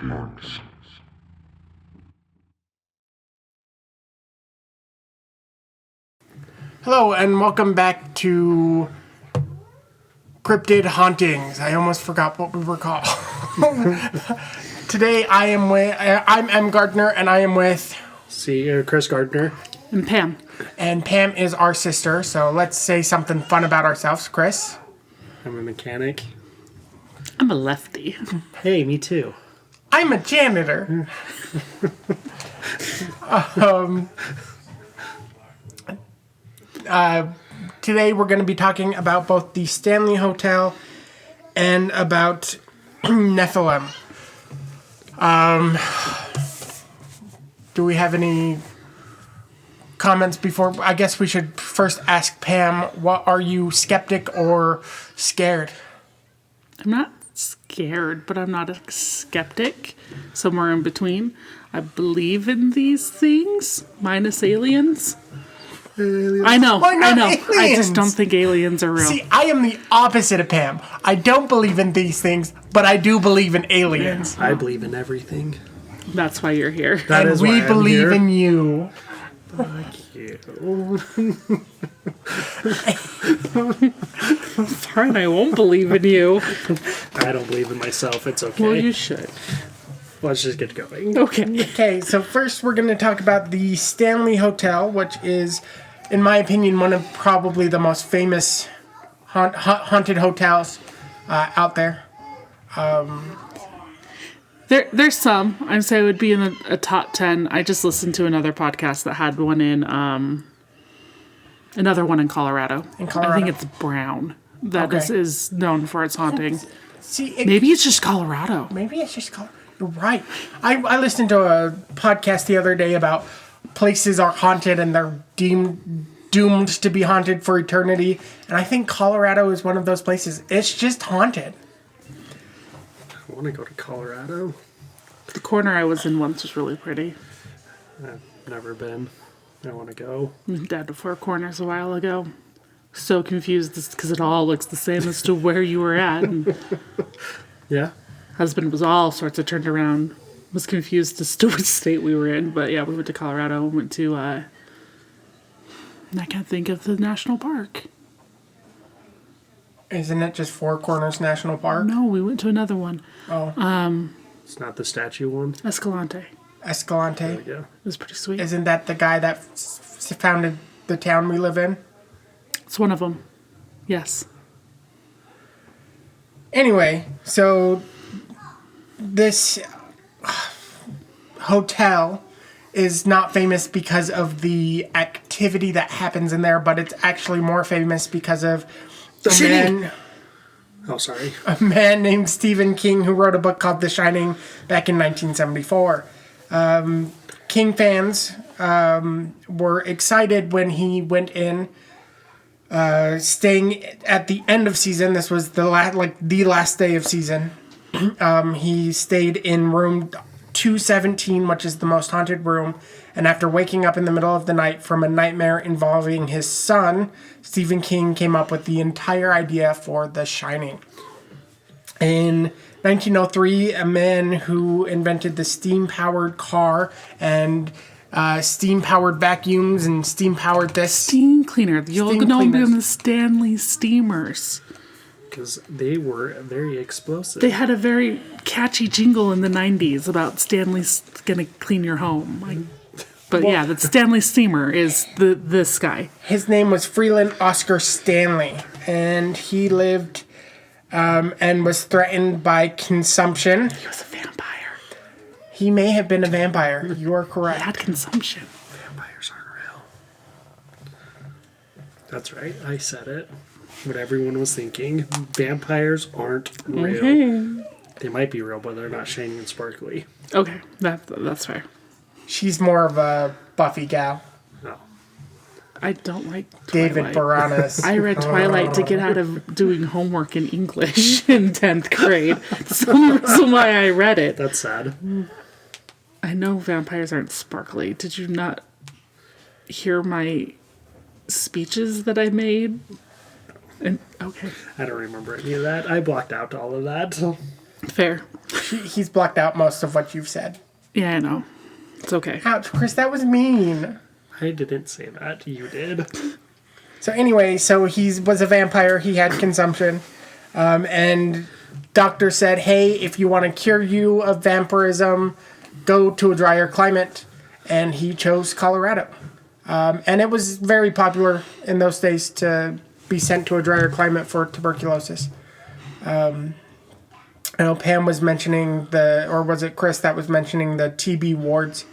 hauntings. Hello, and welcome back to Cryptid Hauntings. I almost forgot what we were called. Today I'm Pam Gardner, and I am with... Chris Gardner. And Pam. And Pam is our sister, so let's say something fun about ourselves. Chris? I'm a mechanic. I'm a lefty. Hey, me too. I'm a janitor. Today we're going to be talking about both the Stanily Hotel and about Nephilim. Do we have any comments before? I guess we should first ask Pam, what are you, skeptic or scared? I'm not scared, but I'm not a skeptic. Somewhere in between. I believe in these things, minus aliens. I know. Why not I aliens? just don't think aliens are real. See, I am the opposite of Pam. I don't believe in these things, but I do believe in aliens. I believe in everything. That's why you're here. That And is why we I'm believe here. in you. Fuck you. Fine, I won't believe in you. I don't believe in myself. It's okay. Well, you should. Let's just get going. Okay. Okay, so first we're going to talk about the Stanily Hotel, which is, in my opinion, one of probably the most famous haunted hotels out there. There's some. I'd say it would be in a top 10. I just listened to another podcast that had one in, another one in Colorado. In Colorado? I think it's Brown. That Okay. is known for its haunting. See, Maybe it's just Colorado. Maybe it's just Colorado. You're right. I listened to a podcast the other day about places are haunted and they're doomed to be haunted for eternity. And I think Colorado is one of those places. It's just haunted. I want to go to Colorado. The corner I was in once was really pretty. I've never been. I want to go. Dad to Four Corners a while ago. So confused because it all looks the same as to where you were at. And Yeah? husband was all sorts of turned around. Was confused as to what state we were in. But yeah, we went to Colorado. We went to, I can't think of the national park. Isn't it just Four Corners National Park? No, we went to another one. Oh, It's not the statue one. Escalante. Escalante. Yeah. It was pretty sweet. Isn't that the guy that founded the town we live in? It's one of them. Yes. Anyway, so this hotel is not famous because of the activity that happens in there, but it's actually more famous because of Oh, sorry. a man named Stephen King who wrote a book called The Shining back in 1974. King fans were excited when he went in, staying at the end of season. This was the last day of season. He stayed in room 217, which is the most haunted room, and after waking up in the middle of the night from a nightmare involving his son, Stephen King came up with the entire idea for The Shining. In 1903, a man who invented the steam-powered car and steam-powered vacuums and steam-powered this... Steam cleaner. You'll Steam know cleaners. them as Stanley steamers. Because they were very explosive. They had a very catchy jingle in the 90s about Stanley's gonna clean your home. But yeah, the Stanley steamer is this guy. His name was Freeland Oscar Stanley, and he lived and was threatened by consumption. He was a vampire. He may have been a vampire. You are He correct. had consumption. Vampires aren't real. That's right. I said it. What everyone was thinking. Vampires aren't real. Okay. They might be real, but they're not shiny and sparkly. Okay, that's fair. She's more of a Buffy gal. No. I don't like David Twilight. Boreanaz. I read Twilight to get out of doing homework in English in 10th grade. That's the only reason why I read it. That's sad. I know vampires aren't sparkly. Did you not hear my speeches that I made? And okay. I don't remember any of that. I blocked out all of that. Fair. He's blocked out most of what you've said. Yeah, I know. It's okay. Ouch, Chris, that was mean. I didn't say that. You did. So anyway, he was a vampire. He had consumption. And doctor said, hey, if you want to cure you of vampirism, go to a drier climate. And he chose Colorado. And it was very popular in those days to be sent to a drier climate for tuberculosis. I know Pam was mentioning or was it Chris that was mentioning the TB wards?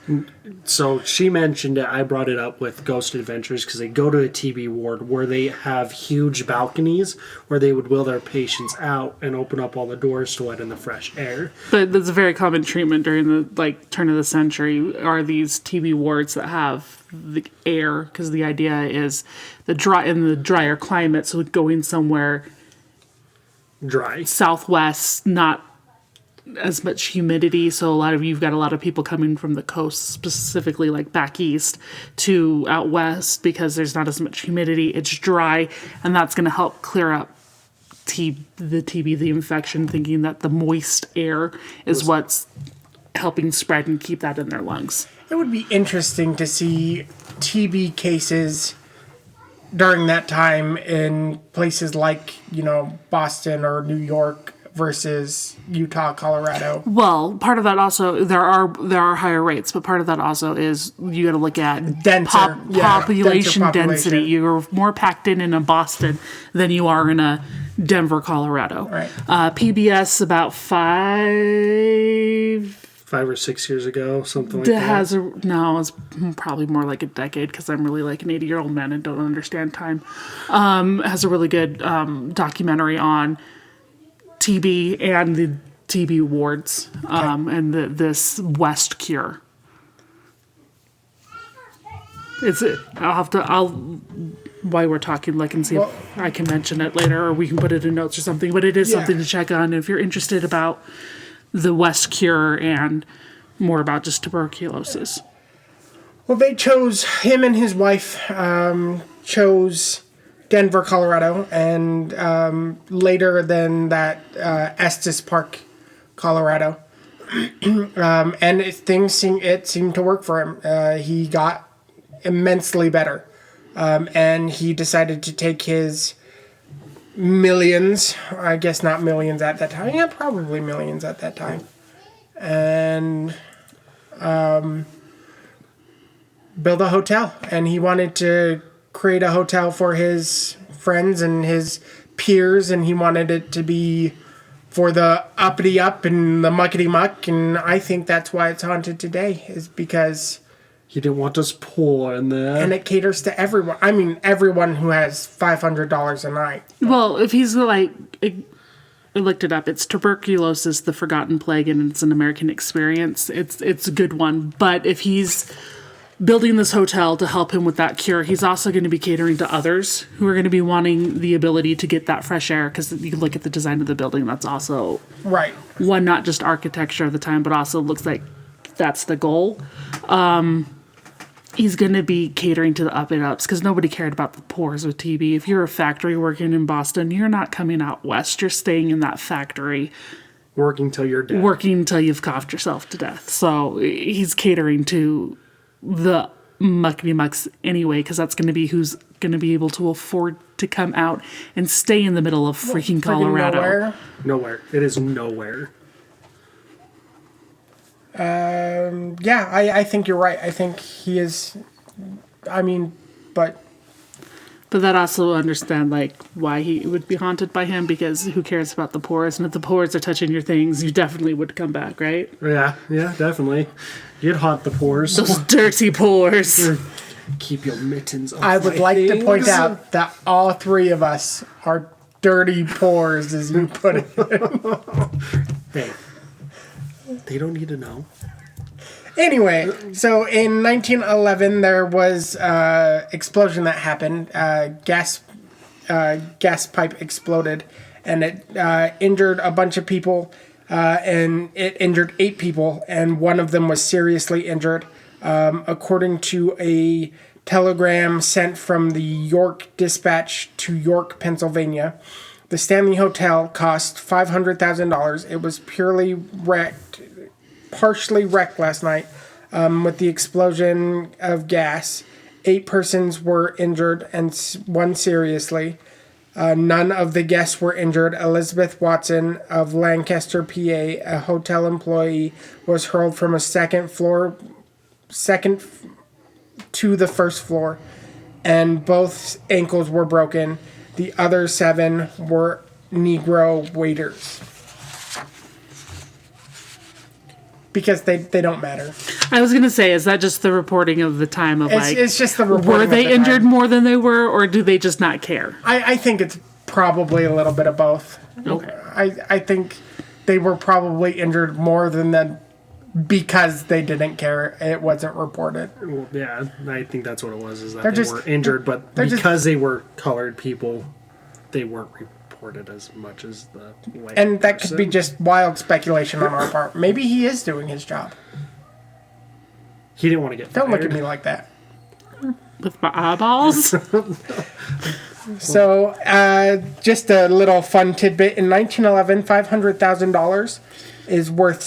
So she mentioned it. I brought it up with Ghost Adventures because they go to a TB ward where they have huge balconies where they would wheel their patients out and open up all the doors to let in the fresh air. But that's a very common treatment during the turn of the century are these TB wards that have the air because the idea is in the drier climate, so going somewhere Dry. southwest, not as much humidity, so you've got a lot of people coming from the coast, specifically like back east to out west because there's not as much humidity. It's dry, and that's going to help clear up the TB, the infection, thinking that the moist air is what's helping spread and keep that in their lungs. It would be interesting to see TB cases during that time in places like, Boston or New York versus Utah, Colorado. Well, part of that also there are higher rates, but part of that also is you got to look at Denser population density. You're more packed in a Boston than you are in a Denver, Colorado. Right. PBS about 5 or 6 years ago, something like that. It's probably more like a decade because I'm really like an 80-year-old man and don't understand time. Has a really good documentary on TB and the TB wards and this West cure. While we're talking, look and see if I can mention it later or we can put it in notes or something. But it is something to check on if you're interested about the West cure and more about just tuberculosis. Well, they chose, him and his wife chose Denver, Colorado, and later than that, Estes Park, Colorado. And it seemed to work for him. He got immensely better. And he decided to take his millions, I guess not millions at that time, probably millions at that time, and build a hotel. And he wanted to create a hotel for his friends and his peers, and he wanted it to be for the uppity up and the muckety muck, and I think that's why it's haunted today, is because he didn't want us poor in there. And it caters to everyone. I mean, everyone who has $500 a night. Well, if he's I looked it up. It's Tuberculosis, the Forgotten Plague, and it's an American experience. It's a good one. But if he's building this hotel to help him with that cure, he's also going to be catering to others who are going to be wanting the ability to get that fresh air. Because you can look at the design of the building. That's also one, not just architecture of the time, but also looks like that's the goal. He's going to be catering to the up and ups because nobody cared about the poors with TB. If you're a factory working in Boston, you're not coming out west. You're staying in that factory. Working till you're dead. Working till you've coughed yourself to death. So he's catering to the muckety mucks anyway because that's going to be who's going to be able to afford to come out and stay in the middle of freaking Colorado. Nowhere. It is nowhere. I think you're right. I think he is. But that also understand why he would be haunted by him, because who cares about the pores? And if the pores are touching your things, you definitely would come back, right? Yeah, definitely. You'd haunt the pores. Those dirty pores. Keep your mittens off. I would like to point out that all three of us are dirty pores, as you put it. Hey. They don't need to know. Anyway, so in 1911, there was an explosion that happened. Gas pipe exploded, and it injured a bunch of people, and it injured 8 people, and one of them was seriously injured. According to a telegram sent from the York Dispatch to York, Pennsylvania, The Stanley Hotel cost $500,000. It was purely wrecked, partially wrecked last night with the explosion of gas. 8 persons were injured and 1 seriously. None of the guests were injured. Elizabeth Watson of Lancaster, PA, a hotel employee, was hurled from a second to the first floor, and both ankles were broken. The other 7 were Negro waiters. Because they don't matter. I was gonna say, is that just the reporting of the time of It's just the reporting. were they of the injured time. more than they were, or do they just not care? I think it's probably a little bit of both. Okay. I think they were probably injured more than that because they didn't care. It wasn't reported. Well, yeah, I think that's what it was, is that They're they just- were injured, but they're because they were colored people, they weren't reported as much as the white And that could be person. just wild speculation on our part. Maybe he is doing his job. He didn't want to get fired. Don't look at me like that. With my eyeballs? So, just a little fun tidbit. In 1911, $500,000 is worth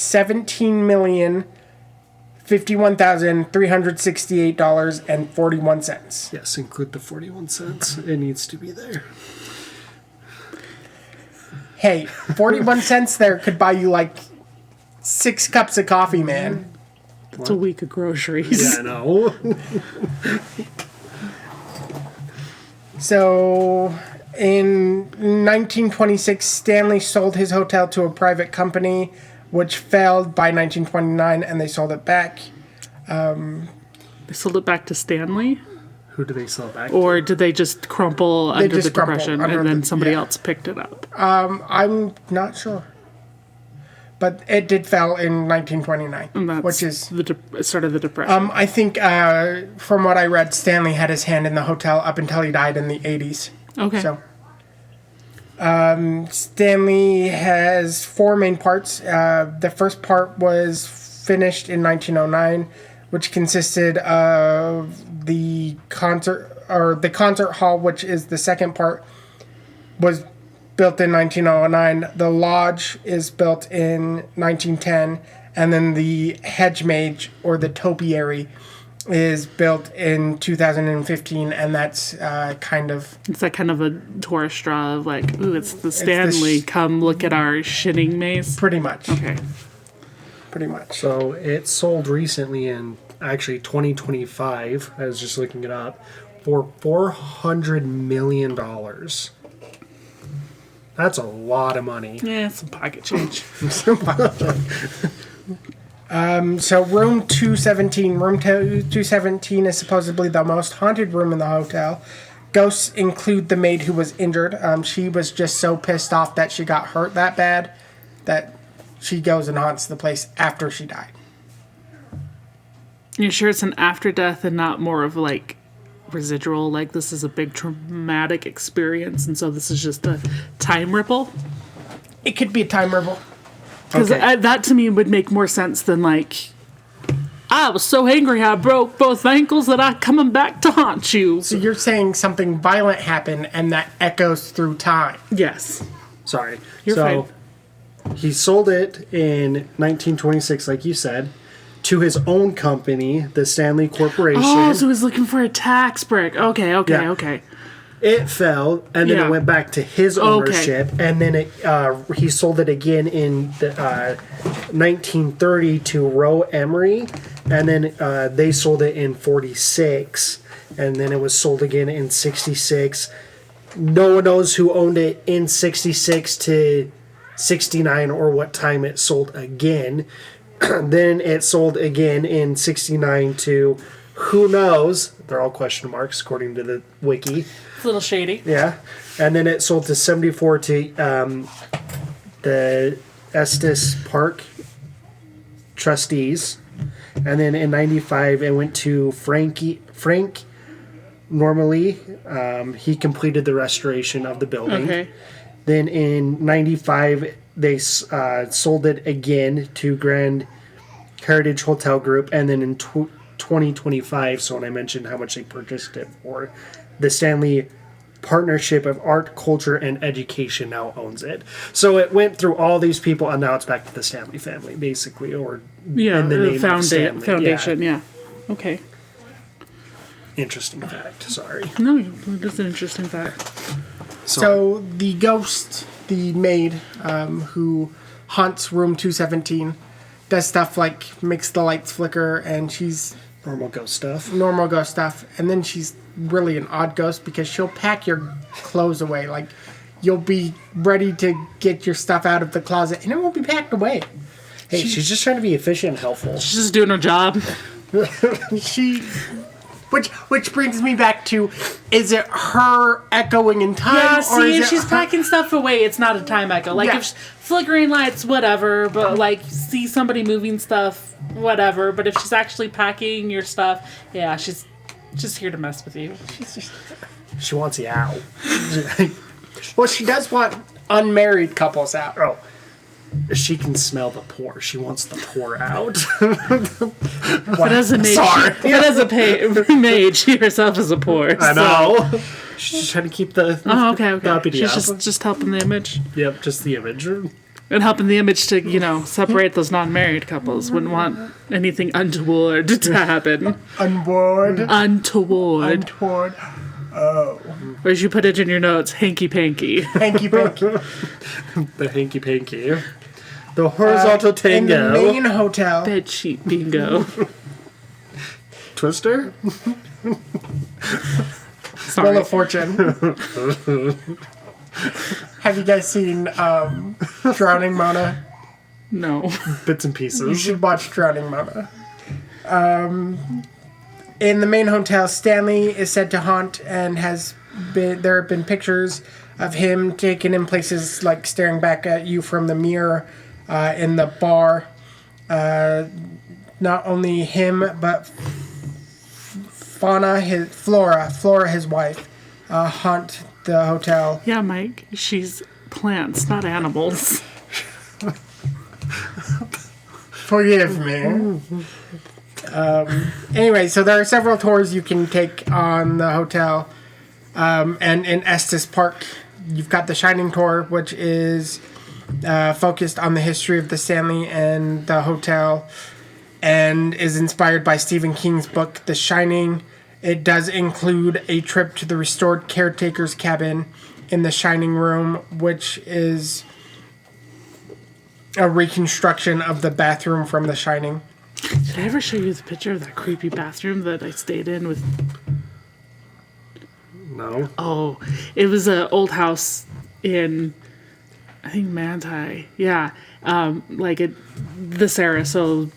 $17,051,368.41. Yes, include the 41 cents. It needs to be there. Hey, 41 cents there could buy you like 6 cups of coffee, man. It's a week of groceries. Yeah, I know. So, in 1926, Stanley sold his hotel to a private company, which failed by 1929, and they sold it back. They sold it back to Stanley? Who do they sell back? Or did they just crumple under just the crumple Depression under and then the- somebody yeah. else picked it up? I'm not sure. But it did fail in 1929, And that's which is... the start of the Depression. I think, from what I read, Stanley had his hand in the hotel up until he died in the 80s. Okay. So, Stanley has 4 main parts. The first part was finished in 1909, which consisted of the concert hall, which is the second part, was built in 1909. The lodge is built in 1910, and then the hedge mage or the topiary is built in 2015, and that's kind of It's like kind of a tourist straw of like, ooh, it's the Stanley. Come look at our shitting maze. pretty much. Okay. Pretty much. So it sold recently in actually 2025. I was just looking it up for $400 million. That's a lot of money. Yeah, some pocket change. So room 217 is supposedly the most haunted room in the hotel. Ghosts include the maid who was injured. She was just so pissed off that she got hurt that bad that she goes and haunts the place after she died. You're sure it's an after death and not more of like residual, like this is a big traumatic experience and so this is just a time ripple? It could be a time ripple. Because that to me would make more sense than like, I was so angry I broke both ankles that I'm coming back to haunt you. So you're saying something violent happened and that echoes through time. Yes. Sorry. You're so fine. he sold it in 1926, like you said, to his own company, the Stanley Corporation. Oh, so he's looking for a tax break. Okay. Yeah. Okay. It fell, and then Yeah. it went back to his ownership, and then he sold it again in the, 1930 to Roe Emery, and then they sold it in 46, and then it was sold again in 66. No one knows who owned it in 66 to 69 or what time it sold again. Then it sold again in 69 to who knows. They're all question marks according to the wiki. It's a little shady. Yeah. And then it sold to 74 to the Estes Park trustees. And then in 95 it went to Frank Normally. He completed the restoration of the building. Okay. Then in 95 they sold it again to Grand Heritage Hotel Group, and then in 2025, so when I mentioned how much they purchased it for, the Stanley Partnership of Art, Culture, and Education now owns it. So it went through all these people, and now it's back to the Stanley family, basically, or in the name of Stanley. Foundation. Yeah. Okay. Interesting fact. Sorry. No, that's an interesting fact. So the ghost, the maid, who haunts room 217, does stuff like makes the lights flicker, and she's Normal ghost stuff. And then she's really an odd ghost because she'll pack your clothes away. Like, you'll be ready to get your stuff out of the closet, and it won't be packed away. Hey, she's just trying to be efficient and helpful. She's just doing her job. Which brings me back to, is it her echoing in time? Yeah, or see, is if it she's her- packing stuff away, it's not a time echo. Like, Yeah. if flickering lights, whatever, but, like, see somebody moving stuff, whatever. But if she's actually packing your stuff, yeah, she's just here to mess with you. She wants you out. Well, she does want unmarried couples out. Oh. She can smell the pour. She wants the pour out. But as a maid, she herself is a poor. I know. She's trying to keep the Okay. uppity She's up. just helping the image. Yep, just the image. And helping the image to, separate those non-married couples. Wouldn't want anything untoward to happen. Untoward. Oh. Or as you put it in your notes, hanky-panky. Hanky-panky. The hanky-panky. The horizontal tango. In the main hotel. Bedsheet bingo. Twister? Wheel Sorry. of Fortune. Have you guys seen Drowning Mona? No. Bits and You pieces. should watch Drowning Mona. In the main hotel, Stanley is said to haunt, and there have been pictures of him taken in places like staring back at you from the mirror in the bar. Not only him, but Flora, his wife, haunt the hotel. Yeah, Mike. She's plants, not animals. Forgive me. Anyway, so there are several tours you can take on the hotel. And in Estes Park, you've got the Shining Tour, which is focused on the history of the Stanley and the hotel, and is inspired by Stephen King's book, The Shining. It does include a trip to the restored caretaker's cabin in the Shining Room, which is a reconstruction of the bathroom from The Shining. Did I ever show you the picture of that creepy bathroom that I stayed in with? No. Oh, it was an old house in, I think, Manti. Yeah. This era, so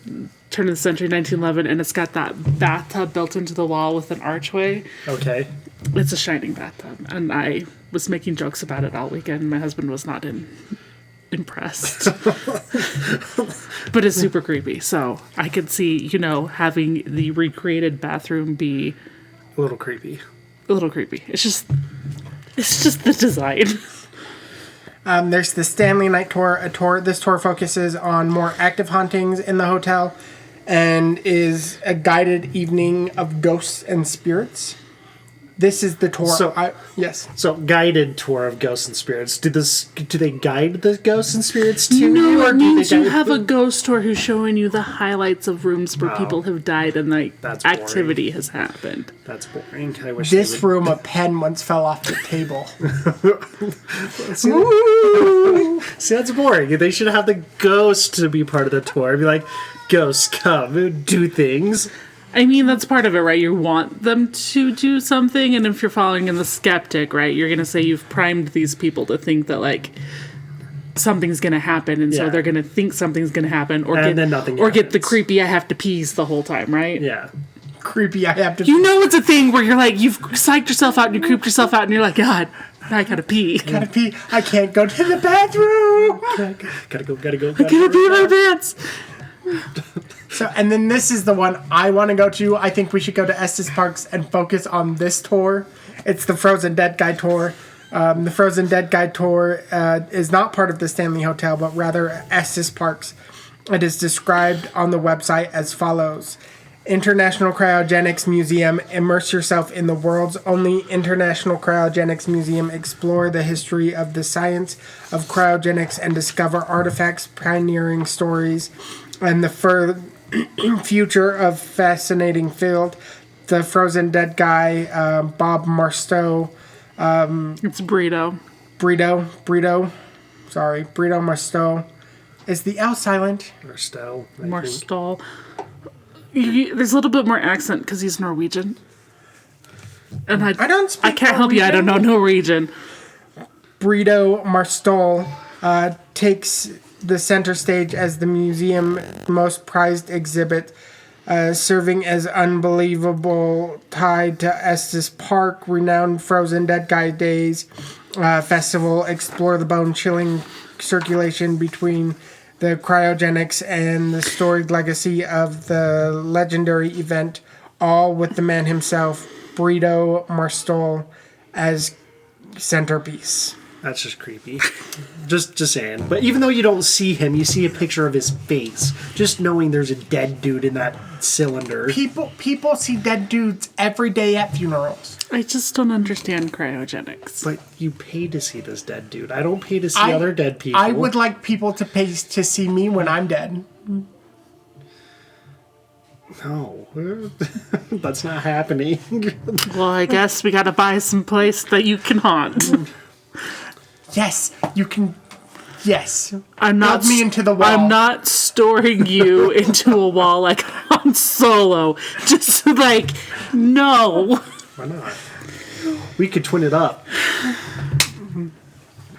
turn of the century, 1911, and it's got that bathtub built into the wall with an archway. Okay. It's a Shining bathtub, and I was making jokes about it all weekend. My husband was not impressed. But it's super creepy, so I could see, having the recreated bathroom be A little creepy. a little creepy. It's just the design. There's the Stanley Night Tour. This tour focuses on more active hauntings in the hotel, and is a guided evening of ghosts and spirits. This is the tour. Yes. So, guided tour of ghosts and spirits. Do they guide the ghosts and spirits to No, or it do means they you guide have a them? ghost tour who's showing you the highlights of rooms where people have died and That's boring. activity has happened. That's boring. I wish This they would... room, a pen once fell off the table. See, that's boring. They should have the ghost to be part of the tour. Be like, ghosts, come, do things. I mean, that's part of it, right? You want them to do something, and if you're following in the skeptic, right, you're going to say you've primed these people to think that, like, something's going to happen, and so Yeah. they're going to think something's going to happen, or And then nothing get the happens. creepy I have to pees the whole time, right? Yeah. Creepy, I have to... You know it's a thing where you're like, you've psyched yourself out and you creeped yourself out, and you're like, God, I gotta pee. Gotta pee. I can't go to the bathroom. Gotta go. I gotta pee my pants. So, and then this is the one I want to go to. I think we should go to Estes Parks and focus on this tour. It's the Frozen Dead Guy Tour. The Frozen Dead Guy Tour is not part of the Stanley Hotel, but rather Estes Parks. It is described on the website as follows. International Cryogenics Museum. Immerse yourself in the world's only International Cryogenics Museum. Explore the history of the science of cryogenics and discover artifacts, pioneering stories, and the future of fascinating field. The Frozen Dead guy, Bob Marstow. It's Burrito. Burrito Marstow. Is the L silent? Marstow. There's a little bit more accent because he's Norwegian. And I don't speak I can't help you. I don't know Norwegian. Burrito Marstow takes the center stage as the museum's most prized exhibit, serving as unbelievable tied to Estes Park, renowned Frozen Dead Guy Days festival. Explore the bone-chilling circulation between the cryogenics and the storied legacy of the legendary event, all with the man himself, Burrito Marstow, as centerpiece. That's just creepy. just saying. But even though you don't see him, you see a picture of his face. Just knowing there's a dead dude in that cylinder. People see dead dudes every day at funerals. I just don't understand cryogenics. But you pay to see this dead dude. I don't pay to see other dead people. I would like people to pay to see me when I'm dead. No. That's not happening. Well, I guess we gotta buy some place that you can haunt. Yes, you can. Yes. I'm not Build me into the wall. I'm not storing you into a wall like Han Solo. Just like, no. Why not? We could twin it up.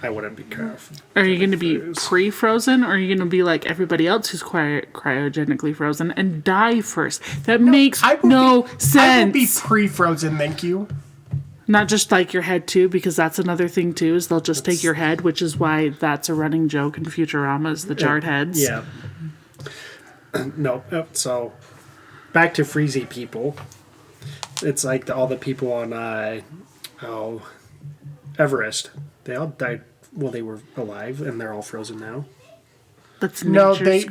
I wouldn't be careful. Are you going to be pre-frozen, or are you going to be like everybody else who's cryogenically frozen and die first? That makes no sense. I will be pre-frozen, thank you. Not just like your head too, because that's another thing too, is they'll just take your head, which is why that's a running joke in Futurama, is the jarred heads. Yeah. No, so back to freezy people. It's like all the people on Everest. They all died while they were alive, and they're all frozen now. That's no, they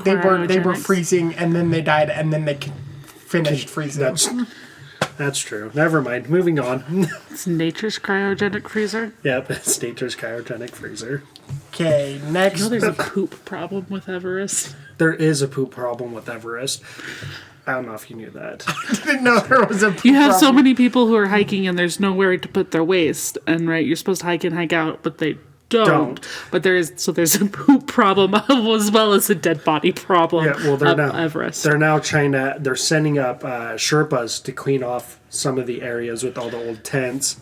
were freezing, and then they died, and then they finished freezing. That's true. Never mind. Moving on. It's nature's cryogenic freezer. Yep, it's nature's cryogenic freezer. Okay, next. You know there's a poop problem with Everest? There is a poop problem with Everest. I don't know if you knew that. I didn't know there was a poop You have problem. so many people who are hiking and there's nowhere to put their waste. And right, you're supposed to hike in, hike out, but they don't. But there's a poop problem as well as a dead body problem. Yeah, well, Everest. They're now they're sending up Sherpas to clean off some of the areas with all the old tents,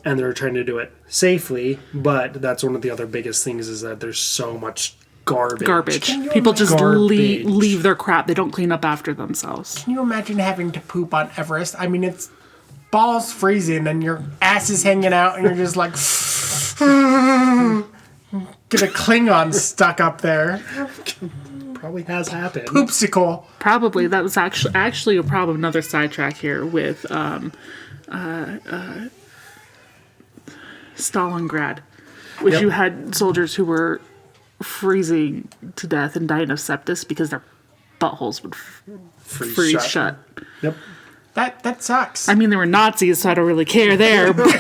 and they're trying to do it safely. But that's one of the other biggest things is that there's so much garbage. People just leave their crap. They don't clean up after themselves. Can you imagine having to poop on Everest? I mean, it's balls freezing and your ass is hanging out and you're just like get a Klingon stuck up there. Probably has happened. Poopsicle. Probably. That was actually a problem. Another sidetrack here with Stalingrad, which you had soldiers who were freezing to death and dying of sepsis because their buttholes would freeze shut. Yep. That sucks. I mean, they were Nazis, so I don't really care there, but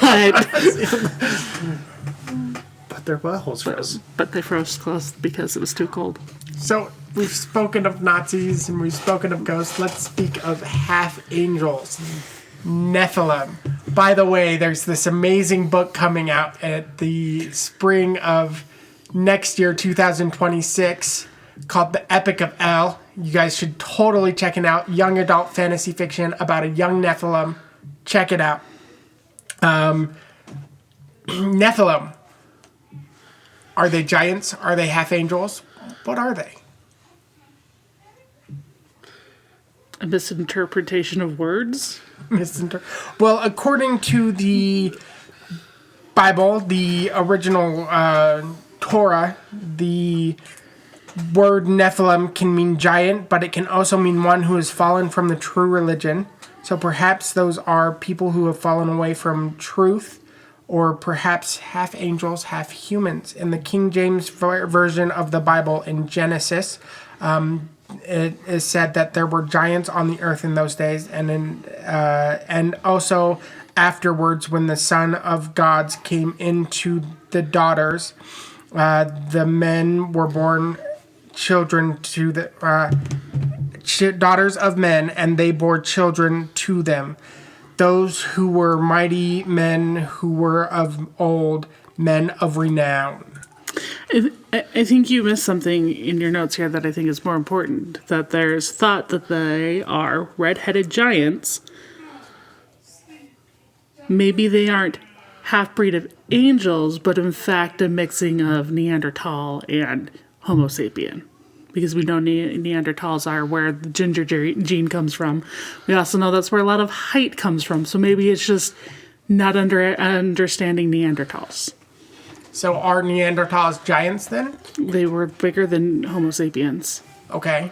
their buttholes froze. But they froze closed because it was too cold. So we've spoken of Nazis and we've spoken of ghosts. Let's speak of half angels. Nephilim. By the way, there's this amazing book coming out at the spring of next year, 2026, called The Epic of El. You guys should totally check it out. Young adult fantasy fiction about a young Nephilim. Check it out. Nephilim. Are they giants? Are they half angels? What are they? A misinterpretation of words? Well, according to the Bible, the original Torah, the word Nephilim can mean giant, but it can also mean one who has fallen from the true religion. So perhaps those are people who have fallen away from truth, or perhaps half angels, half humans. In the King James version of the Bible in Genesis, it is said that there were giants on the earth in those days, and also afterwards, when the son of gods came into the daughters, the men were born children to the daughters of men, and they bore children to them. Those who were mighty men, who were of old, men of renown. I think you missed something in your notes here that I think is more important. That there's thought that they are red-headed giants. Maybe they aren't half-breed of angels, but in fact a mixing of Neanderthal and Homo sapien. Because we know Neanderthals are where the ginger gene comes from. We also know that's where a lot of height comes from. So maybe it's just not understanding Neanderthals. So are Neanderthals giants then? They were bigger than Homo sapiens. Okay.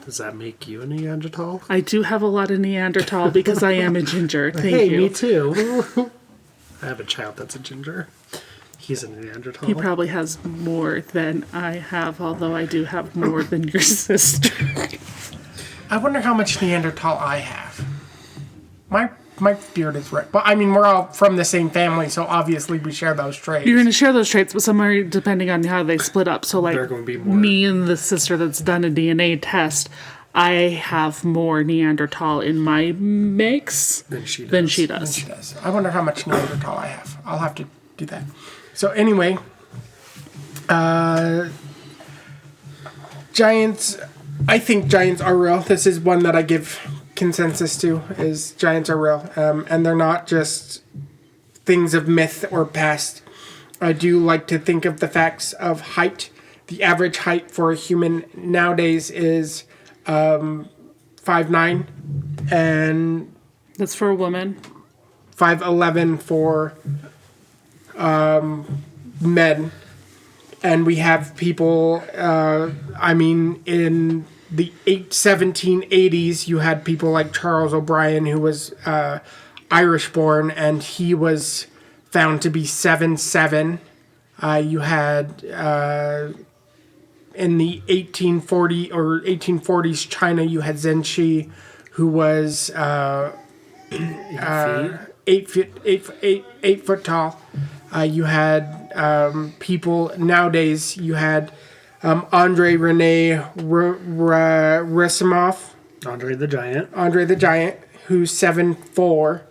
Does that make you a Neanderthal? I do have a lot of Neanderthal because I am a ginger. Thank you. Me too. I have a child that's a ginger. He's a Neanderthal. He probably has more than I have, although I do have more than your sister. I wonder how much Neanderthal I have. My beard is red. But I mean, we're all from the same family, so obviously we share those traits. You're going to share those traits, but somewhere depending on how they split up. So like They're going to be more. Me and the sister that's done a DNA test, I have more Neanderthal in my mix Than she does. than she does. She does. I wonder how much Neanderthal I have. I'll have to do that. So anyway, giants. I think giants are real. This is one that I give consensus to, is giants are real. And they're not just things of myth or past. I do like to think of the facts of height. The average height for a human nowadays is 5'9", and That's for a woman. 5'11" for men. And we have people, in the 1780s, you had people like Charles O'Brien, who was Irish-born, and he was found to be 7'7". You had, in the 1840s China, you had Zhen Shi, who was 8 foot tall. You had people nowadays. You had Andre Rene Rasimov, Andre the Giant. Andre the Giant, who's 7'4".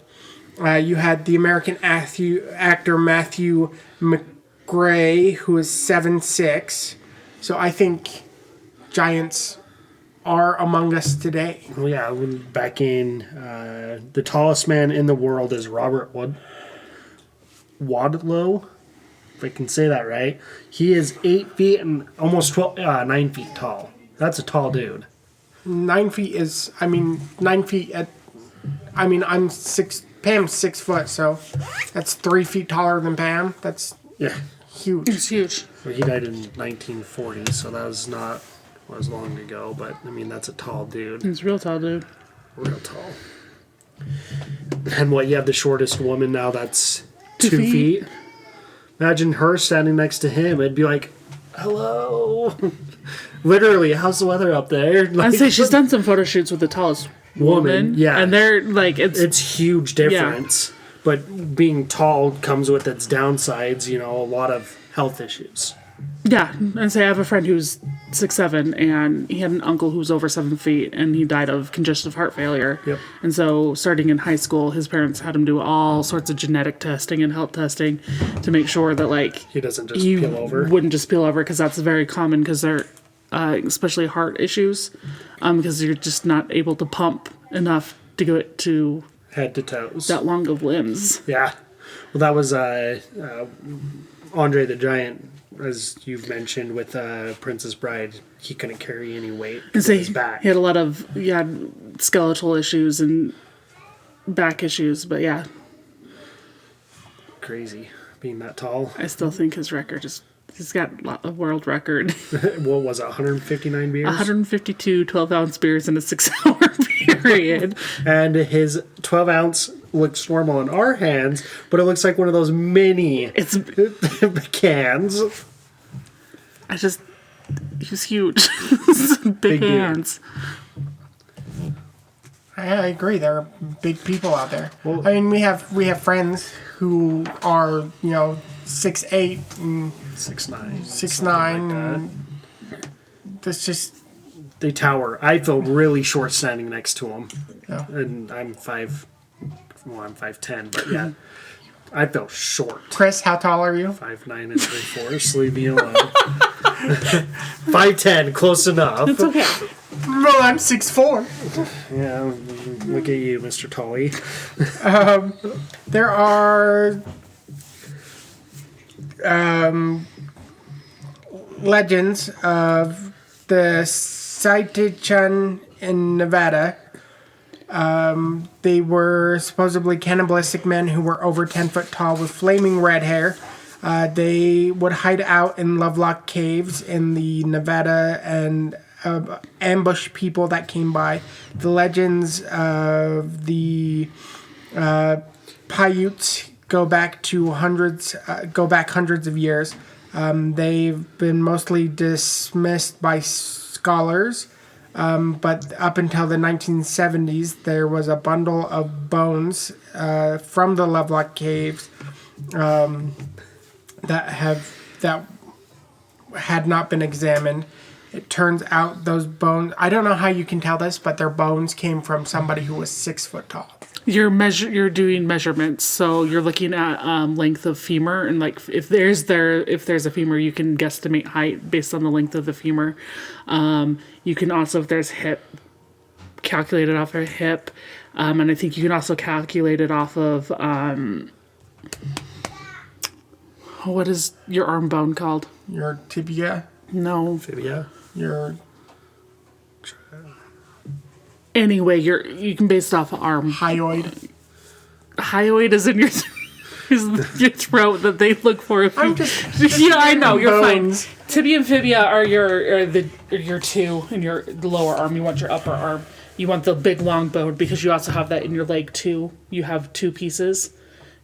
You had the American actor Matthew McRae, who is 7'6". So I think giants are among us today. Well, yeah, back in the tallest man in the world is Robert Wadlow, if I can say that right. He is 8 feet and almost 9 feet tall. That's a tall dude. 9 feet is, 9 feet at, I'm 6, Pam's 6 foot, so that's 3 feet taller than Pam. That's huge. It's huge. Well, he died in 1940, so that was not as long ago, but that's a tall dude. He's a real tall dude. Real tall. And you have the shortest woman now that's 2 2 feet. Imagine her standing next to him. It'd be like, hello. Literally, how's the weather up there? I'd say she's done some photo shoots with the tallest woman. Yeah. And they're like, it's huge difference. Yeah. But being tall comes with its downsides, a lot of health issues. Yeah, and say I have a friend who's 6'7", and he had an uncle who was over 7 feet, and he died of congestive heart failure. Yep. And so, starting in high school, his parents had him do all sorts of genetic testing and health testing to make sure that he doesn't just peel over. Wouldn't just peel over, because that's very common, because they're especially heart issues, because you're just not able to pump enough to go to head to toes. That long of limbs. Yeah. Well, that was Andre the Giant. As you've mentioned with Princess Bride, he couldn't carry any weight on his back. He had a lot of skeletal issues and back issues, but yeah. Crazy, being that tall. I still think his record is... He's got a world record. What was it, 159 beers? 152 12-ounce beers in a 6-hour period. And his 12-ounce looks normal in our hands, but it looks like one of those mini cans. He's huge. Big hands. I agree. There are big people out there. Well, I mean, we have friends who are 6'8" and 6'9", 6'9". like that. That's just They tower. I feel really short standing next to them, Yeah. and I'm 5'10", but yeah, I feel short. Chris. How tall are you? 5'9" and 3/4. Leave me alone. 5'10", close enough. It's okay. Well, I'm 6'4". Yeah, look at you, Mr. Tully. There are legends of the Saitichan in Nevada. They were supposedly cannibalistic men who were over 10 foot tall with flaming red hair. They would hide out in Lovelock Caves in the Nevada and ambush people that came by. The legends of the Paiutes go back hundreds of years. They've been mostly dismissed by scholars, but up until the 1970s, there was a bundle of bones from the Lovelock Caves that had not been examined. It turns out those bones, I don't know how you can tell this, but their bones came from somebody who was 6 foot tall. You're doing measurements, so you're looking at length of femur, and like if there's a femur, you can guesstimate height based on the length of the femur. You can also, if there's hip, calculate it off of hip, and I think you can also calculate it off of what is your arm bone called? Your tibia, No. Fibia. your Anyway, you can base it off of arm. hyoid. Hyoid is in your your throat that they look for. If I'm you, just I know you're bones. fine. Tibia and fibia are your two in your lower arm. You want your upper arm. You want the big long bone because you also have that in your leg too. You have two pieces,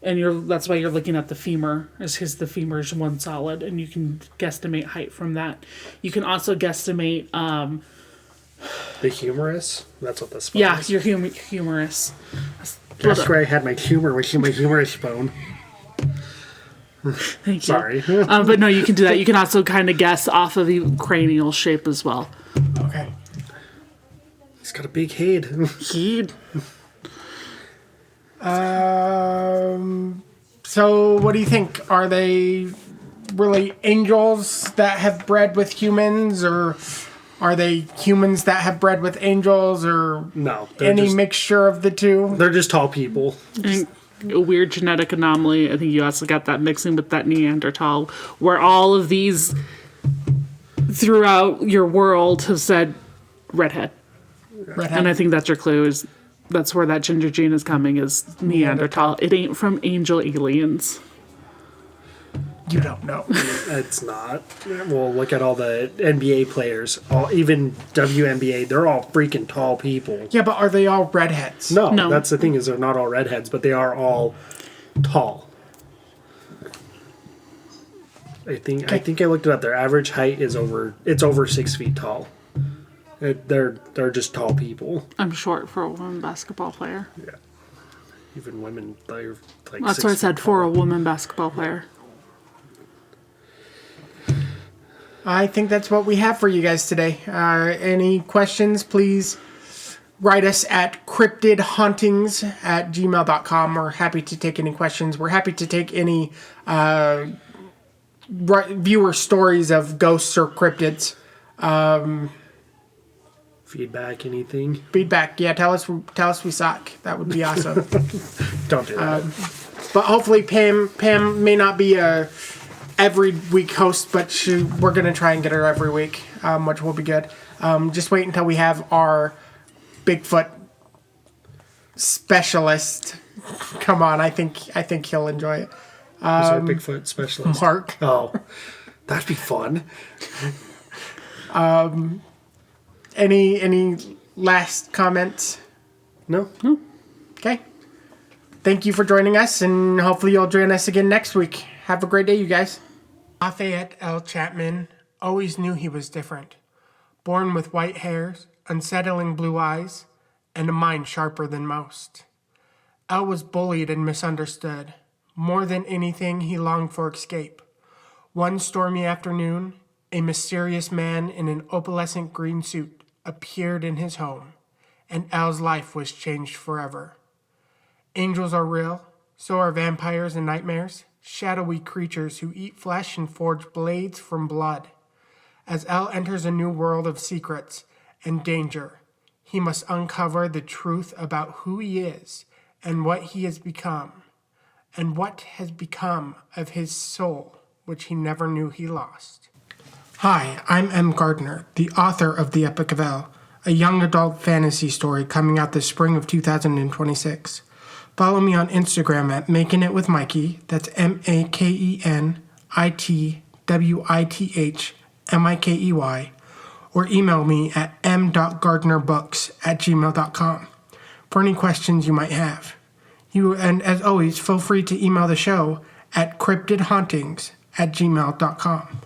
and that's why you're looking at the femur, because the femur is one solid, and you can guesstimate height from that. You can also guesstimate. The humerus? That's what this Yeah, is. your humerus. That's where I had my humor, my humerus bone. Thank you. Sorry. But no, you can do that. You can also kind of guess off of the cranial shape as well. Okay. He's got a big head. So what do you think? Are they really angels that have bred with humans, or are they humans that have bred with angels, or No. any mixture of the two? They're just tall people. And a weird genetic anomaly. I think you also got that mixing with that Neanderthal, where all of these throughout your world have said redhead. Redhead? And I think that's your clue, is that's where that ginger gene is coming, is Neanderthal. It ain't from angel aliens. You don't know. It's not. Well, look at all the NBA players. Even WNBA, they're all freaking tall people. Yeah, but are they all redheads? No. That's the thing, is they're not all redheads, but they are all tall. I think I looked it up. Their average height is over 6 feet tall. They're just tall people. I'm short for a woman basketball player. Yeah. Even women, they're like That's 6 what I feet said, for a tall. woman basketball player. I think that's what we have for you guys today. Any questions, please write us at cryptidhauntings@gmail.com. We're happy to take any questions. We're happy to take any viewer stories of ghosts or cryptids. Feedback, anything? Feedback. Yeah, tell us we suck. That would be awesome. Don't do that. But hopefully Pam may not be a every week host, but we're going to try and get her every week, which will be good. Just wait until we have our Bigfoot specialist come on. I think he'll enjoy it. Who's our Bigfoot specialist? Mark. Oh, that'd be fun. Any last comments? No? Okay. Thank you for joining us, and hopefully you'll join us again next week. Have a great day, you guys. Lafayette L. Chapman always knew he was different. Born with white hairs, unsettling blue eyes, and a mind sharper than most. Al was bullied and misunderstood. More than anything, he longed for escape. One stormy afternoon, a mysterious man in an opalescent green suit appeared in his home, and Al's life was changed forever. Angels are real, so are vampires and nightmares, shadowy creatures who eat flesh and forge blades from blood. As Al enters a new world of secrets and danger, he must uncover the truth about who he is and what he has become, and what has become of his soul, which he never knew he lost. Hi, I'm Pam Gardner, the author of The Epic of El, a young adult fantasy story coming out this spring of 2026. Follow me on Instagram at MakingItWithMikey, that's MakenItWithMikey, or email me at m.gardnerbooks@gmail.com for any questions you might have. And as always, feel free to email the show at cryptidhauntings@gmail.com.